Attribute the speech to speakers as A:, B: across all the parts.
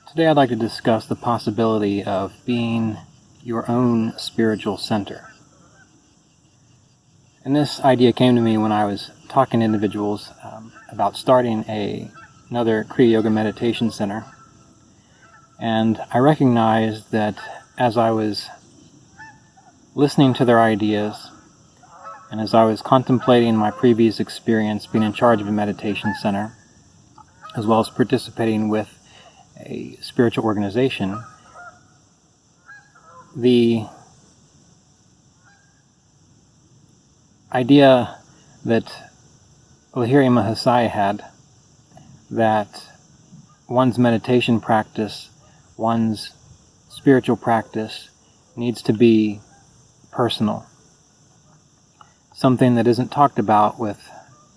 A: Today I'd like to discuss the possibility of being your own spiritual center. And this idea came to me when I was talking to individuals about starting another Kriya Yoga meditation center. And I recognized that as I was listening to their ideas, and as I was contemplating my previous experience being in charge of a meditation center, as well as participating with a spiritual organization, the idea that Lahiri Mahasaya had, that one's meditation practice, one's spiritual practice needs to be personal. Something that isn't talked about with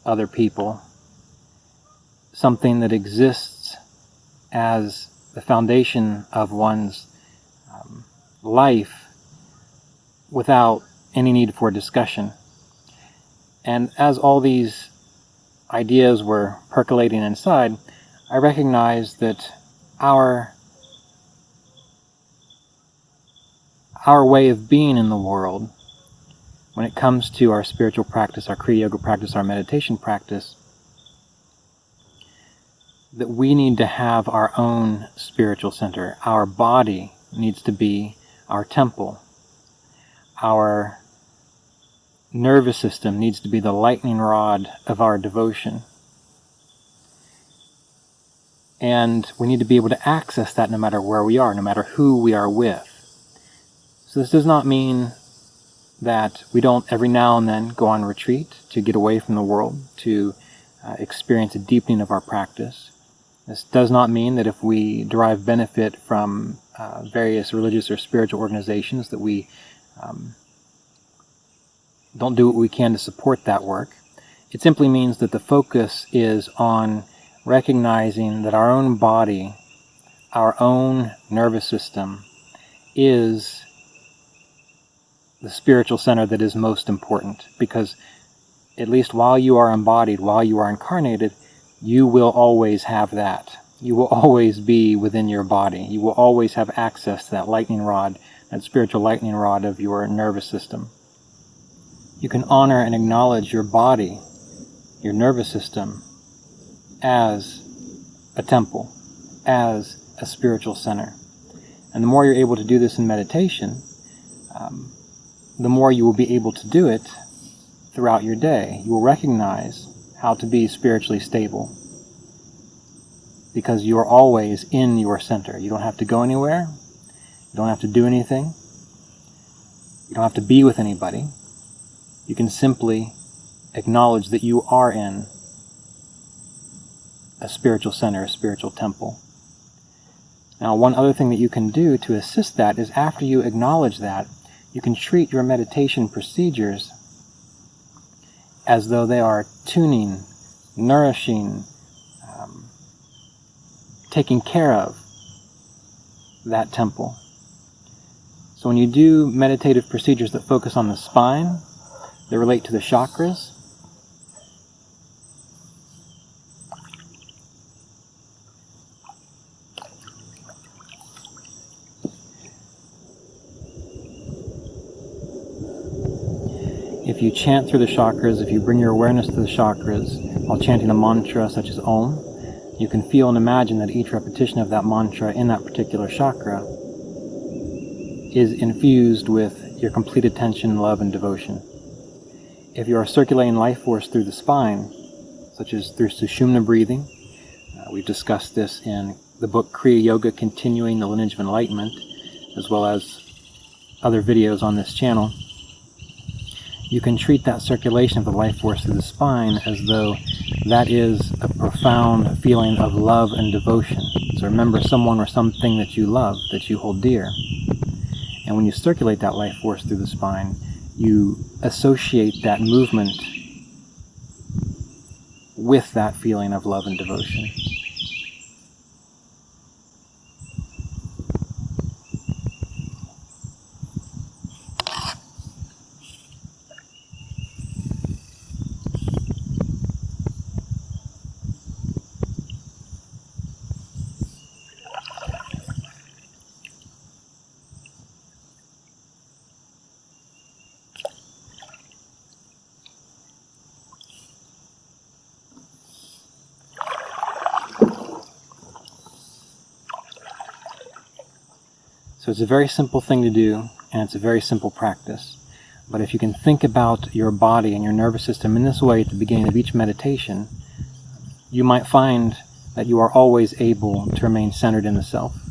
A: other people. Something that exists as the foundation of one's life without any need for discussion. And as all these ideas were percolating inside, I recognized that our way of being in the world, when it comes to our spiritual practice, our Kriya Yoga practice, our meditation practice, that we need to have our own spiritual center. Our body needs to be our temple. Our nervous system needs to be the lightning rod of our devotion. And we need to be able to access that no matter where we are, no matter who we are with. So this does not mean that we don't every now and then go on retreat to get away from the world, to experience a deepening of our practice. This does not mean that if we derive benefit from various religious or spiritual organizations that we don't do what we can to support that work. It simply means that the focus is on recognizing that our own body, our own nervous system, is the spiritual center that is most important. Because at least while you are embodied, while you are incarnated, you will always have that. You will always be within your body. You will always have access to that lightning rod, that spiritual lightning rod of your nervous system. You can honor and acknowledge your body, your nervous system, as a temple, as a spiritual center. And the more you're able to do this in meditation, the more you will be able to do it throughout your day. You will recognize how to be spiritually stable, because you are always in your center. You don't have to go anywhere. You don't have to do anything. You don't have to be with anybody. You can simply acknowledge that you are in a spiritual center, a spiritual temple. Now, one other thing that you can do to assist that is, after you acknowledge that, you can treat your meditation procedures as though they are tuning, nourishing, taking care of that temple. So when you do meditative procedures that focus on the spine, that relate to the chakras, if you chant through the chakras, if you bring your awareness to the chakras while chanting a mantra such as Om, you can feel and imagine that each repetition of that mantra in that particular chakra is infused with your complete attention, love, and devotion. If you are circulating life force through the spine, such as through Sushumna breathing, we've discussed this in the book Kriya Yoga, Continuing the Lineage of Enlightenment, as well as other videos on this channel, you can treat that circulation of the life force through the spine as though that is a profound feeling of love and devotion. So remember someone or something that you love, that you hold dear. And when you circulate that life force through the spine, you associate that movement with that feeling of love and devotion. So it's a very simple thing to do, and it's a very simple practice. But if you can think about your body and your nervous system in this way at the beginning of each meditation, you might find that you are always able to remain centered in the self.